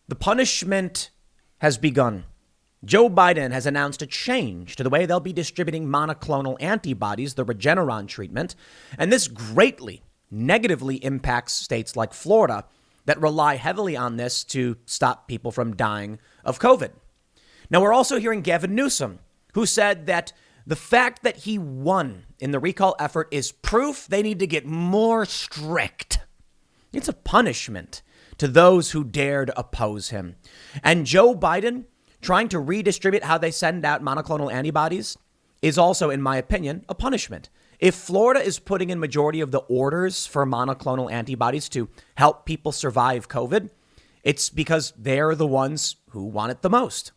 The punishment has begun. Joe Biden has announced a change to the way they'll be distributing monoclonal antibodies, the Regeneron treatment, and this greatly negatively impacts states like Florida that rely heavily on this to stop people from dying of COVID. Now, we're also hearing Gavin Newsom, who said that the fact that he won in the recall effort is proof they need to get more strict. It's a punishment to those who dared oppose him. And Joe Biden trying to redistribute how they send out monoclonal antibodies is also, in my opinion, a punishment. If Florida is putting in majority of the orders for monoclonal antibodies to help people survive COVID, it's because they're the ones who want it the most.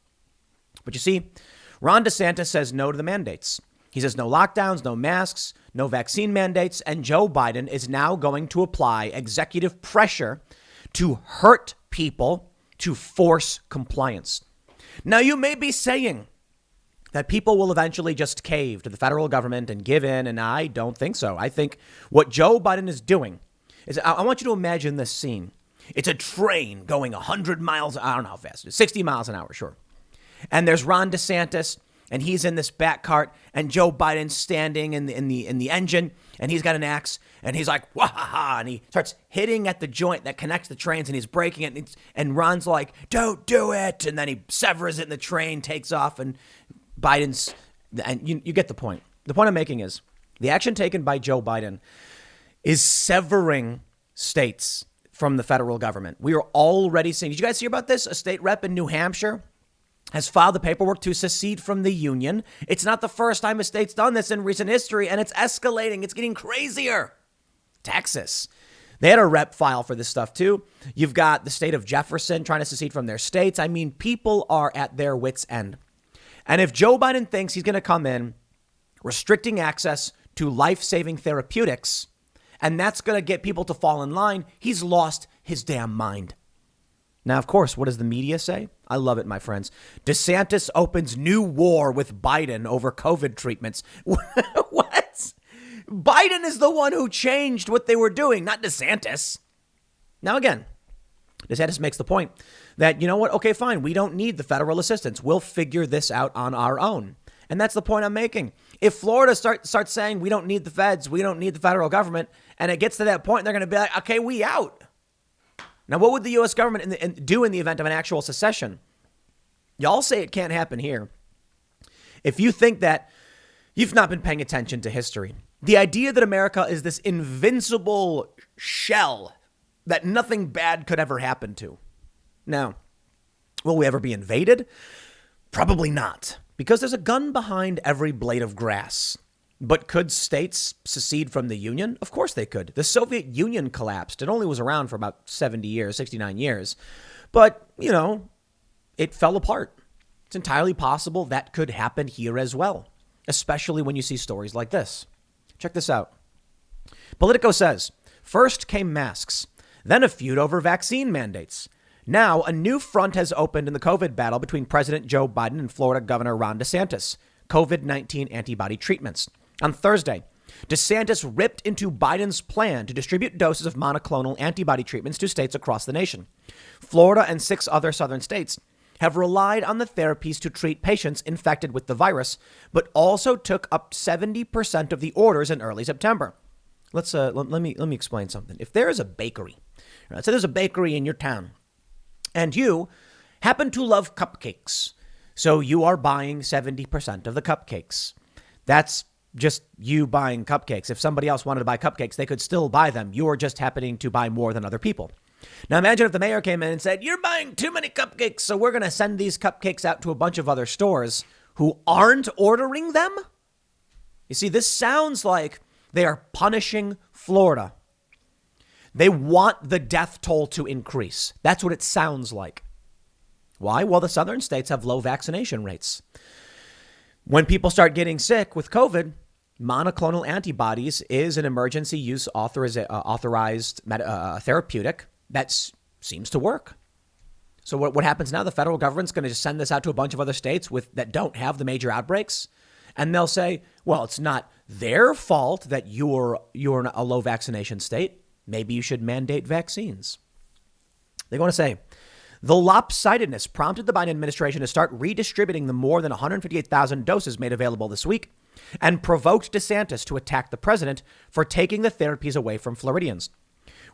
But you see, Ron DeSantis says no to the mandates. He says no lockdowns, no masks, no vaccine mandates, and Joe Biden is now going to apply executive pressure to hurt people to force compliance. Now, you may be saying that people will eventually just cave to the federal government and give in, and I don't think so. I think what Joe Biden is doing is, I want you to imagine this scene. It's a train going 100 miles, I don't know how fast it is, 60 miles an hour, sure. And there's Ron DeSantis, and he's in this back cart, and Joe Biden's standing in the engine, and he's got an axe, and he's like, wah ha ha, and he starts hitting at the joint that connects the trains, and he's breaking it, and Ron's like, don't do it, and then he severs it, and the train takes off, and Biden's, and you get the point. The point I'm making is the action taken by Joe Biden is severing states from the federal government. We are already seeing, did you guys hear about this? A state rep in New Hampshire has filed the paperwork to secede from the union. It's not the first time a state's done this in recent history, and it's escalating. It's getting crazier. Texas, they had a rep file for this stuff too. You've got the state of Jefferson trying to secede from their states. I mean, people are at their wits' end. And if Joe Biden thinks he's going to come in restricting access to life-saving therapeutics, and that's going to get people to fall in line, he's lost his damn mind. Now, of course, what does the media say? I love it, my friends. DeSantis opens new war with Biden over COVID treatments. What? Biden is the one who changed what they were doing, not DeSantis. Now, again, DeSantis makes the point that, you know what? Okay, fine. We don't need the federal assistance. We'll figure this out on our own. And that's the point I'm making. If Florida starts saying we don't need the feds, we don't need the federal government, and it gets to that point, they're going to be like, okay, we out. Now, what would the U.S. government do in the event of an actual secession? Y'all say it can't happen here. If you think that, you've not been paying attention to history. The idea that America is this invincible shell that nothing bad could ever happen to. Now, will we ever be invaded? Probably not, because there's a gun behind every blade of grass. But could states secede from the Union? Of course they could. The Soviet Union collapsed. It only was around for about 70 years, 69 years. But, you know, it fell apart. It's entirely possible that could happen here as well, especially when you see stories like this. Check this out. Politico says, first came masks, then a feud over vaccine mandates. Now, a new front has opened in the COVID battle between President Joe Biden and Florida Governor Ron DeSantis. COVID-19 antibody treatments. On Thursday, DeSantis ripped into Biden's plan to distribute doses of monoclonal antibody treatments to states across the nation. Florida and 6 other southern states have relied on the therapies to treat patients infected with the virus, but also took up 70% of the orders in early September. Let me explain something. If there is a bakery, right, so there's a bakery in your town, and you happen to love cupcakes, so you are buying 70% of the cupcakes. That's just you buying cupcakes. If somebody else wanted to buy cupcakes, they could still buy them. You are just happening to buy more than other people. Now imagine if the mayor came in and said, you're buying too many cupcakes, so we're going to send these cupcakes out to a bunch of other stores who aren't ordering them. You see, this sounds like they are punishing Florida. They want the death toll to increase. That's what it sounds like. Why? Well, the southern states have low vaccination rates. When people start getting sick with COVID, monoclonal antibodies is an emergency use authorized therapeutic that seems to work. So what happens now? The federal government's going to just send this out to a bunch of other states that don't have the major outbreaks. And they'll say, well, it's not their fault that you're in a low vaccination state. Maybe you should mandate vaccines. They're going to say The lopsidedness prompted the Biden administration to start redistributing the more than 158,000 doses made available this week and provoked DeSantis to attack the president for taking the therapies away from Floridians.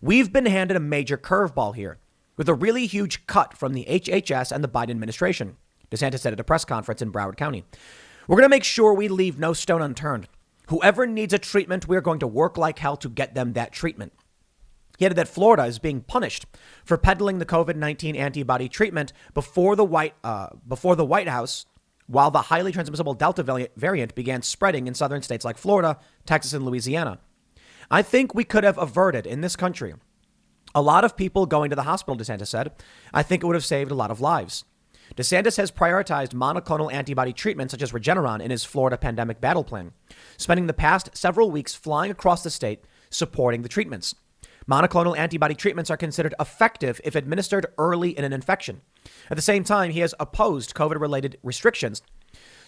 We've been handed a major curveball here with a really huge cut from the HHS and the Biden administration, DeSantis said at a press conference in Broward County. We're going to make sure we leave no stone unturned. Whoever needs a treatment, we're going to work like hell to get them that treatment. He added that Florida is being punished for peddling the COVID-19 antibody treatment before the White House, while the highly transmissible Delta variant began spreading in southern states like Florida, Texas, and Louisiana. I think we could have averted in this country a lot of people going to the hospital, DeSantis said. I think it would have saved a lot of lives. DeSantis has prioritized monoclonal antibody treatment such as Regeneron in his Florida pandemic battle plan, spending the past several weeks flying across the state supporting the treatments. Monoclonal antibody treatments are considered effective if administered early in an infection. At the same time, he has opposed COVID-related restrictions,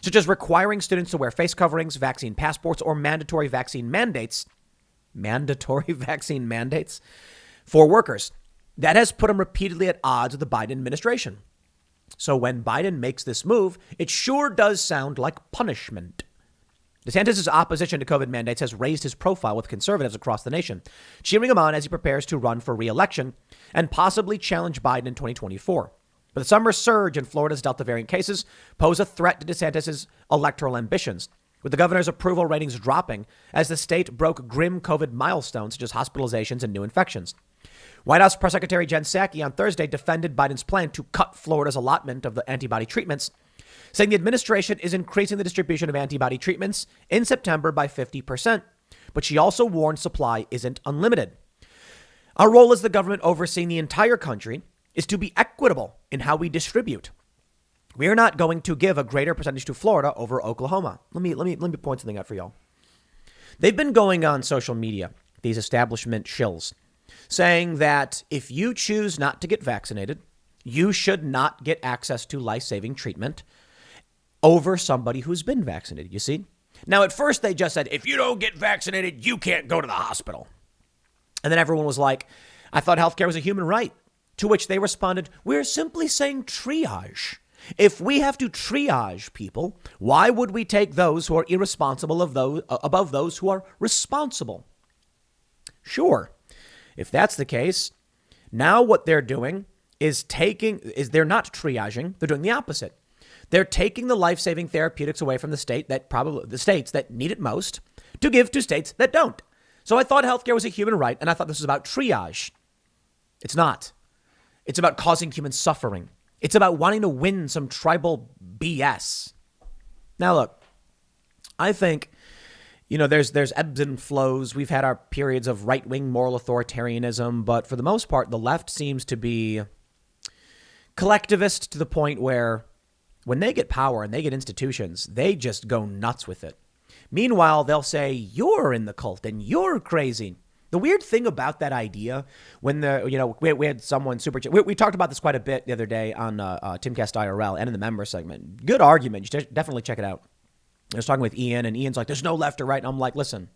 such as requiring students to wear face coverings, vaccine passports, or mandatory vaccine mandates for workers. That has put him repeatedly at odds with the Biden administration. So when Biden makes this move, it sure does sound like punishment. DeSantis' opposition to COVID mandates has raised his profile with conservatives across the nation, cheering him on as he prepares to run for re-election and possibly challenge Biden in 2024. But the summer surge in Florida's Delta variant cases pose a threat to DeSantis' electoral ambitions, with the governor's approval ratings dropping as the state broke grim COVID milestones such as hospitalizations and new infections. White House Press Secretary Jen Psaki on Thursday defended Biden's plan to cut Florida's allotment of the antibody treatments, saying the administration is increasing the distribution of antibody treatments in September by 50%. But she also warned supply isn't unlimited. Our role as the government overseeing the entire country is to be equitable in how we distribute. We are not going to give a greater percentage to Florida over Oklahoma. Let me point something out for y'all. They've been going on social media, these establishment shills, saying that if you choose not to get vaccinated, you should not get access to life-saving treatment over somebody who's been vaccinated, you see? Now, at first, they just said, if you don't get vaccinated, you can't go to the hospital. And then everyone was like, I thought healthcare was a human right. To which they responded, we're simply saying triage. If we have to triage people, why would we take those who are irresponsible above those who are responsible? Sure. If that's the case, now what they're doing is they're not triaging. They're doing the opposite. They're taking the life-saving therapeutics away from the states that need it most to give to states that don't. So I thought healthcare was a human right, and I thought this was about triage. It's not. It's about causing human suffering. It's about wanting to win some tribal BS. Now, look, I think, there's ebbs and flows. We've had our periods of right-wing moral authoritarianism, but for the most part, the left seems to be collectivist to the point where when they get power and they get institutions, they just go nuts with it. Meanwhile, they'll say, you're in the cult and you're crazy. The weird thing about that idea, when we had someone we talked about this quite a bit the other day on Timcast IRL and in the member segment. Good argument. You should definitely check it out. I was talking with Ian, and Ian's like, there's no left or right. And I'm like, listen,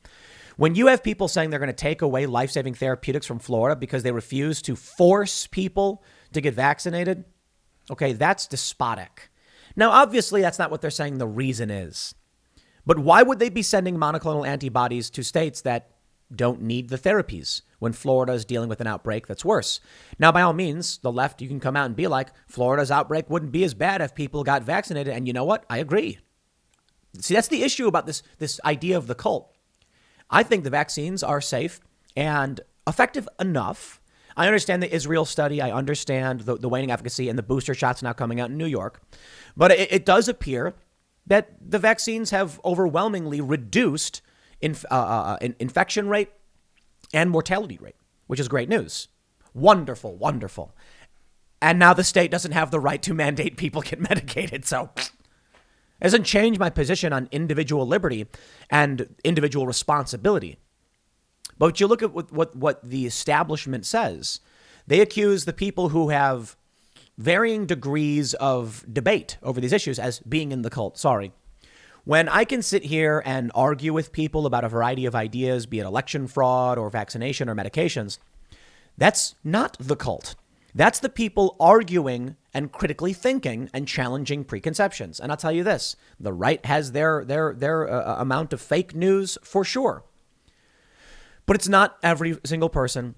when you have people saying they're going to take away life-saving therapeutics from Florida because they refuse to force people to get vaccinated, okay, that's despotic. Now, obviously, that's not what they're saying the reason is. But why would they be sending monoclonal antibodies to states that don't need the therapies when Florida is dealing with an outbreak that's worse? Now, by all means, the left, you can come out and be like, Florida's outbreak wouldn't be as bad if people got vaccinated. And you know what? I agree. See, that's the issue about this idea of the cult. I think the vaccines are safe and effective enough. I understand the Israel study. I understand the waning efficacy and the booster shots now coming out in New York. But it does appear that the vaccines have overwhelmingly reduced infection rate and mortality rate, which is great news. Wonderful, wonderful. And now the state doesn't have the right to mandate people get medicated. So it doesn't change my position on individual liberty and individual responsibility. But you look at what the establishment says. They accuse the people who have varying degrees of debate over these issues as being in the cult. Sorry. When I can sit here and argue with people about a variety of ideas, be it election fraud or vaccination or medications, that's not the cult. That's the people arguing and critically thinking and challenging preconceptions. And I'll tell you this, the right has their amount of fake news for sure. But it's not every single person.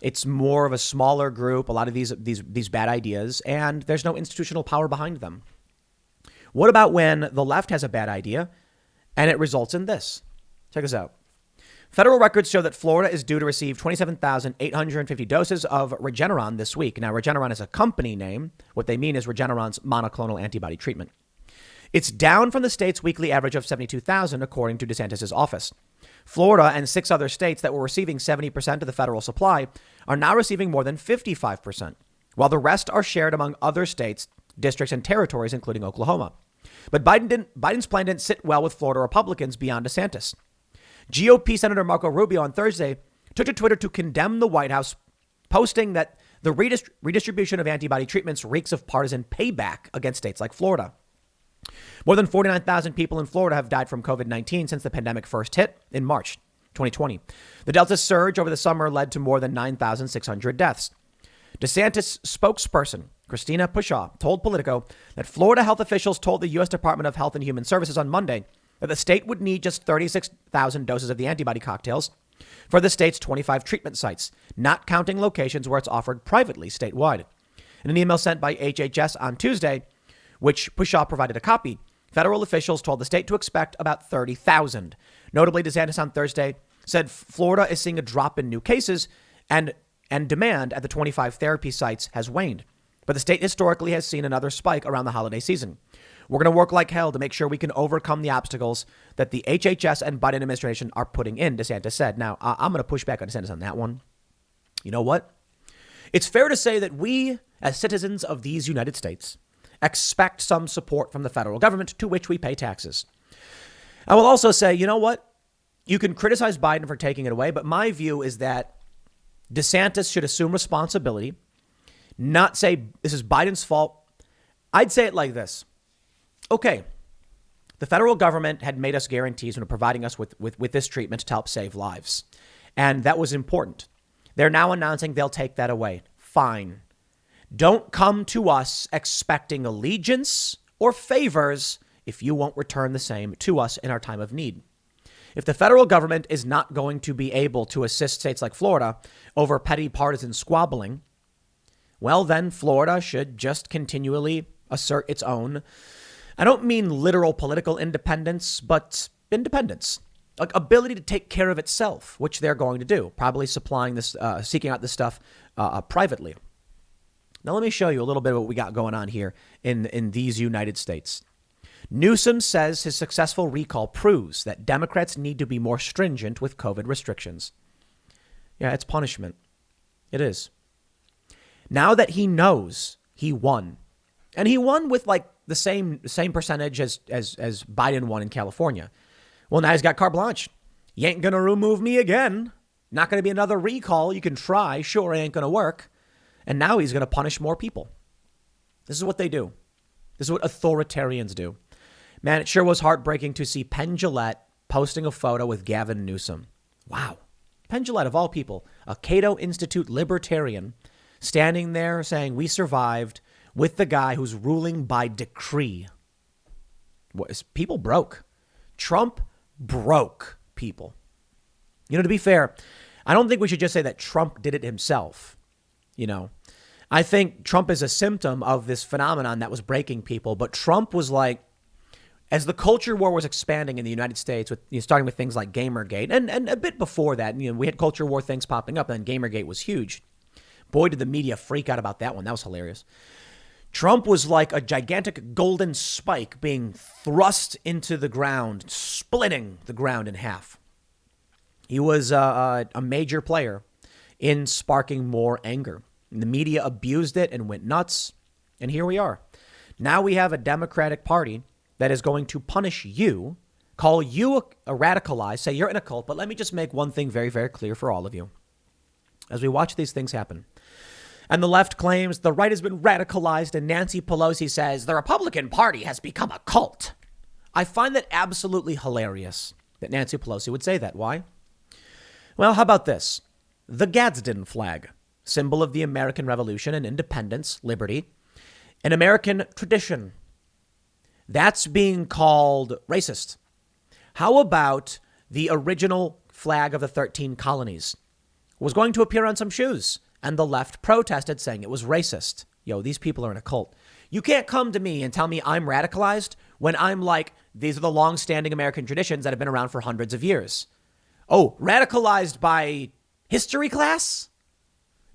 It's more of a smaller group, a lot of these bad ideas, and there's no institutional power behind them. What about when the left has a bad idea and it results in this? Check this out. Federal records show that Florida is due to receive 27,850 doses of Regeneron this week. Now, Regeneron is a company name. What they mean is Regeneron's monoclonal antibody treatment. It's down from the state's weekly average of 72,000, according to DeSantis' office. Florida and 6 other states that were receiving 70% of the federal supply are now receiving more than 55%, while the rest are shared among other states, districts, and territories, including Oklahoma. But Biden's plan didn't sit well with Florida Republicans beyond DeSantis. GOP Senator Marco Rubio on Thursday took to Twitter to condemn the White House, posting that the redistribution of antibody treatments reeks of partisan payback against states like Florida. More than 49,000 people in Florida have died from COVID-19 since the pandemic first hit in March 2020. The Delta surge over the summer led to more than 9,600 deaths. DeSantis spokesperson Christina Pushaw told Politico that Florida health officials told the U.S. Department of Health and Human Services on Monday that the state would need just 36,000 doses of the antibody cocktails for the state's 25 treatment sites, not counting locations where it's offered privately statewide. In an email sent by HHS on Tuesday, which Pushaw provided a copy, federal officials told the state to expect about 30,000. Notably, DeSantis on Thursday said Florida is seeing a drop in new cases and demand at the 25 therapy sites has waned. But the state historically has seen another spike around the holiday season. We're going to work like hell to make sure we can overcome the obstacles that the HHS and Biden administration are putting in, DeSantis said. Now, I'm going to push back on DeSantis on that one. You know what? It's fair to say that we, as citizens of these United States, expect some support from the federal government to which we pay taxes. I will also say, you know what? You can criticize Biden for taking it away, but my view is that DeSantis should assume responsibility, not say this is Biden's fault. I'd say it like this. Okay, the federal government had made us guarantees when providing us with this treatment to help save lives. And that was important. They're now announcing they'll take that away. Fine. Don't come to us expecting allegiance or favors if you won't return the same to us in our time of need. If the federal government is not going to be able to assist states like Florida over petty partisan squabbling, well, then Florida should just continually assert its own, I don't mean literal political independence, but independence, like ability to take care of itself, which they're going to do, probably supplying this, seeking out this stuff privately. Now, let me show you a little bit of what we got going on here in these United States. Newsom says his successful recall proves that Democrats need to be more stringent with COVID restrictions. Yeah, it's punishment. It is. Now that he knows he won, and he won with like the same percentage as Biden won in California. Well, now he's got carte blanche. You ain't going to remove me again. Not going to be another recall. You can try. Sure, it ain't going to work. And now he's going to punish more people. This is what they do. This is what authoritarians do. Man, it sure was heartbreaking to see Penn Jillette posting a photo with Gavin Newsom. Wow. Penn Jillette, of all people, a Cato Institute libertarian, standing there saying, we survived with the guy who's ruling by decree. People broke. Trump broke people. You know, to be fair, I don't think we should just say that Trump did it himself. You know, I think Trump is a symptom of this phenomenon that was breaking people. But Trump was like, as the culture war was expanding in the United States, with starting with things like Gamergate and a bit before that, we had culture war things popping up, and then Gamergate was huge. Boy, did the media freak out about that one. That was hilarious. Trump was like a gigantic golden spike being thrust into the ground, splitting the ground in half. He was a major player in sparking more anger. And the media abused it and went nuts. And here we are. Now we have a Democratic Party that is going to punish you, call you a radicalized, say you're in a cult. But let me just make one thing very, very clear for all of you. As we watch these things happen, and the left claims the right has been radicalized, and Nancy Pelosi says the Republican Party has become a cult. I find that absolutely hilarious that Nancy Pelosi would say that. Why? Well, how about this? The Gadsden flag. symbol of the American Revolution and independence, liberty, an American tradition. That's being called racist. How about the original flag of the 13 colonies? It was going to appear on some shoes, and the left protested, saying it was racist. Yo, these people are in a cult. You can't come to me and tell me I'm radicalized when I'm like, these are the long-standing American traditions that have been around for hundreds of years. Oh, radicalized by history class?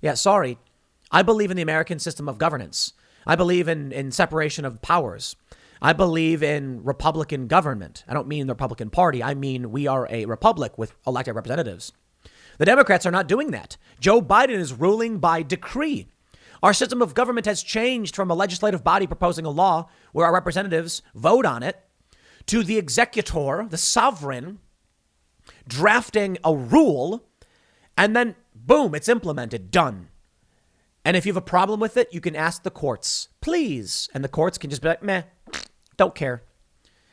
Yeah, sorry. I believe in the American system of governance. I believe in separation of powers. I believe in Republican government. I don't mean the Republican Party. I mean we are a republic with elected representatives. The Democrats are not doing that. Joe Biden is ruling by decree. Our system of government has changed from a legislative body proposing a law where our representatives vote on it to the executor, the sovereign, drafting a rule, and then boom, it's implemented, done. And if you have a problem with it, you can ask the courts, please. And the courts can just be like, meh, don't care.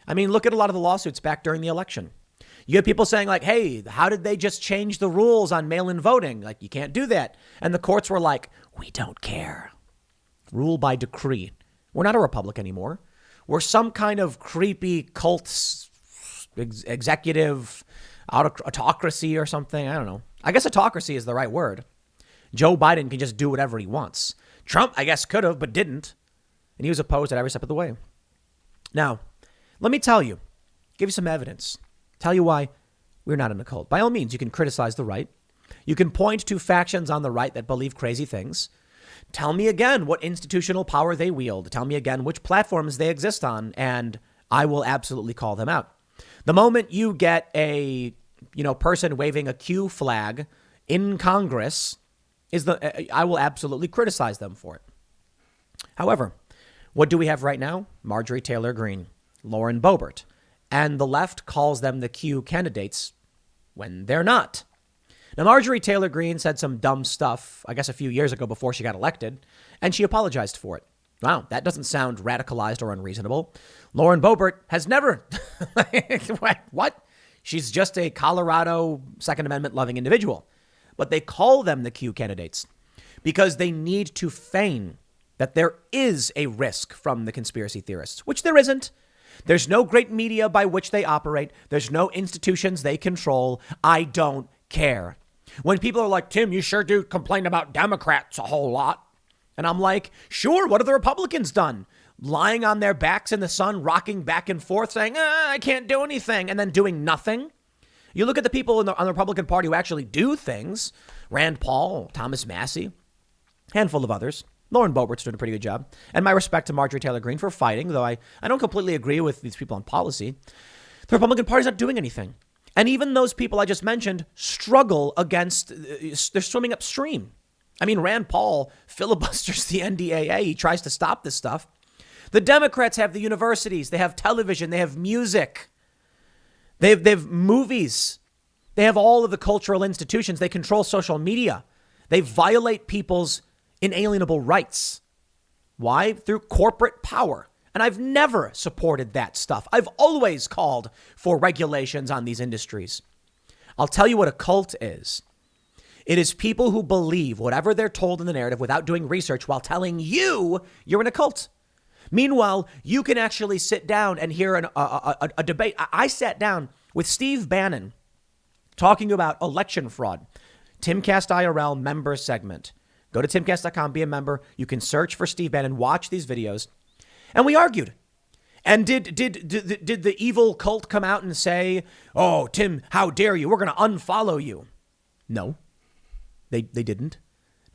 I mean, look at a lot of the lawsuits back during the election. You have people saying like, hey, how did they just change the rules on mail-in voting? Like, you can't do that. And the courts were like, we don't care. Rule by decree. We're not a republic anymore. We're some kind of creepy cult executive autocracy or something. I don't know. I guess autocracy is the right word. Joe Biden can just do whatever he wants. Trump, I guess, could have, but didn't. And he was opposed at every step of the way. Now, let me tell you, give you some evidence. Tell you why we're not in a cult. By all means, you can criticize the right. You can point to factions on the right that believe crazy things. Tell me again what institutional power they wield. Tell me again which platforms they exist on, and I will absolutely call them out. The moment you get a, person waving a Q flag in Congress, I will absolutely criticize them for it. However, what do we have right now? Marjorie Taylor Greene, Lauren Boebert, and the left calls them the Q candidates when they're not. Now, Marjorie Taylor Greene said some dumb stuff, I guess a few years ago before she got elected, and she apologized for it. Wow, that doesn't sound radicalized or unreasonable. Lauren Boebert has never. What? She's just a Colorado Second Amendment loving individual. But they call them the Q candidates because they need to feign that there is a risk from the conspiracy theorists, which there isn't. There's no great media by which they operate. There's no institutions they control. I don't care. When people are like, Tim, you sure do complain about Democrats a whole lot. And I'm like, sure, what have the Republicans done? Lying on their backs in the sun, rocking back and forth, saying, I can't do anything, and then doing nothing. You look at the people on the Republican Party who actually do things. Rand Paul, Thomas Massey, handful of others. Lauren Boebert's doing a pretty good job. And my respect to Marjorie Taylor Greene for fighting, though I don't completely agree with these people on policy. The Republican Party's not doing anything. And even those people I just mentioned struggle against, they're swimming upstream. I mean, Rand Paul filibusters the NDAA. He tries to stop this stuff. The Democrats have the universities. They have television. They have music. They have movies. They have all of the cultural institutions. They control social media. They violate people's inalienable rights. Why? Through corporate power. And I've never supported that stuff. I've always called for regulations on these industries. I'll tell you what a cult is. It is people who believe whatever they're told in the narrative without doing research while telling you you're in a cult. Meanwhile, you can actually sit down and hear a debate. I sat down with Steve Bannon talking about election fraud. Timcast IRL member segment. Go to timcast.com, be a member. You can search for Steve Bannon, watch these videos. And we argued. And did the evil cult come out and say, oh, Tim, how dare you? We're going to unfollow you. No, they didn't.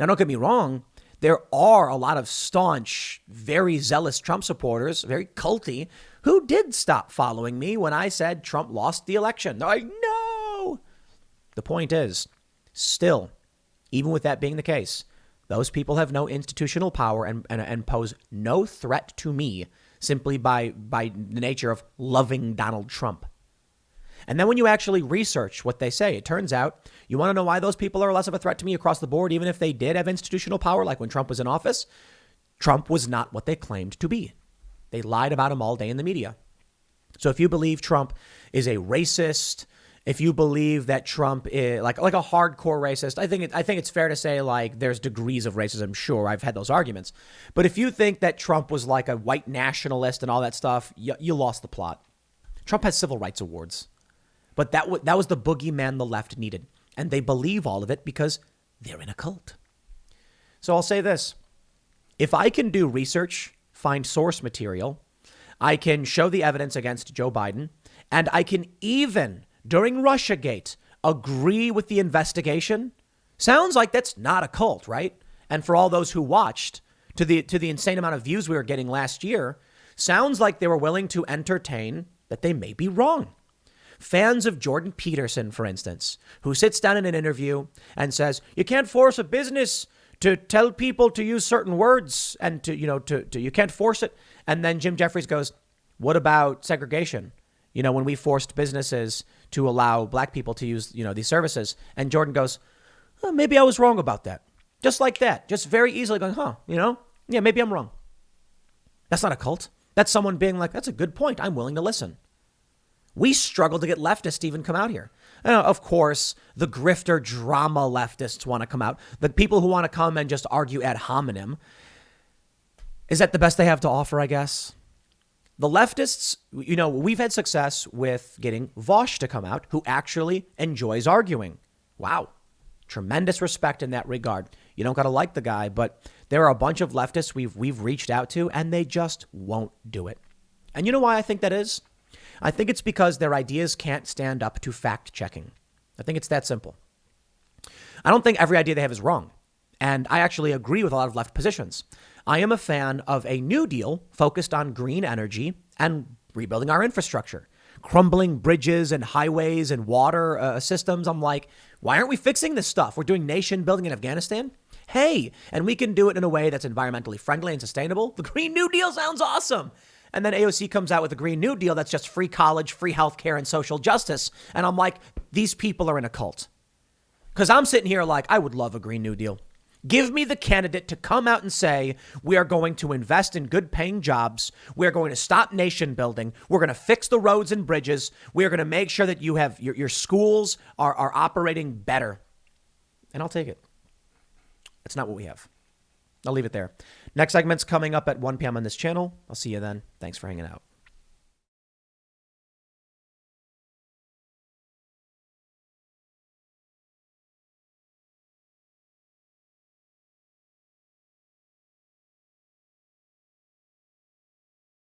Now, don't get me wrong. There are a lot of staunch, very zealous Trump supporters, very culty, who did stop following me when I said Trump lost the election. They're like, no. The point is, still, even with that being the case, those people have no institutional power and pose no threat to me simply by the nature of loving Donald Trump. And then when you actually research what they say, it turns out you want to know why those people are less of a threat to me across the board, even if they did have institutional power, like when Trump was in office. Trump was not what they claimed to be. They lied about him all day in the media. So if you believe Trump is a racist, if you believe that Trump is like a hardcore racist, I think it's fair to say like there's degrees of racism. Sure, I've had those arguments. But if you think that Trump was like a white nationalist and all that stuff, you lost the plot. Trump has civil rights awards. But that was the boogeyman the left needed. And they believe all of it because they're in a cult. So I'll say this. If I can do research, find source material, I can show the evidence against Joe Biden, and I can even, during Russiagate, agree with the investigation, sounds like that's not a cult, right? And for all those who watched, to the insane amount of views we were getting last year, sounds like they were willing to entertain that they may be wrong. Fans of Jordan Peterson, for instance, who sits down in an interview and says, you can't force a business to tell people to use certain words and you can't force it. And then Jim Jeffries goes, what about segregation? When we forced businesses to allow black people to use, these services. And Jordan goes, oh, maybe I was wrong about that. Just like that. Just very easily going, yeah, maybe I'm wrong. That's not a cult. That's someone being like, that's a good point. I'm willing to listen. We struggle to get leftists to even come out here. Of course, the grifter drama leftists want to come out. The people who want to come and just argue ad hominem. Is that the best they have to offer, I guess? The leftists, we've had success with getting Vosh to come out, who actually enjoys arguing. Wow. Tremendous respect in that regard. You don't got to like the guy, but there are a bunch of leftists we've reached out to, and they just won't do it. And you know why I think that is? I think it's because their ideas can't stand up to fact checking. I think it's that simple. I don't think every idea they have is wrong. And I actually agree with a lot of left positions. I am a fan of a New Deal focused on green energy and rebuilding our infrastructure, crumbling bridges and highways and water systems. I'm like, why aren't we fixing this stuff? We're doing nation building in Afghanistan. Hey, and we can do it in a way that's environmentally friendly and sustainable. The Green New Deal sounds awesome. And then AOC comes out with a Green New Deal that's just free college, free healthcare, and social justice. And I'm like, these people are in a cult. Because I'm sitting here like, I would love a Green New Deal. Give me the candidate to come out and say, we are going to invest in good paying jobs. We're going to stop nation building. We're going to fix the roads and bridges. We're going to make sure that you have your schools are operating better. And I'll take it. That's not what we have. I'll leave it there. Next segment's coming up at 1 p.m. on this channel. I'll see you then. Thanks for hanging out.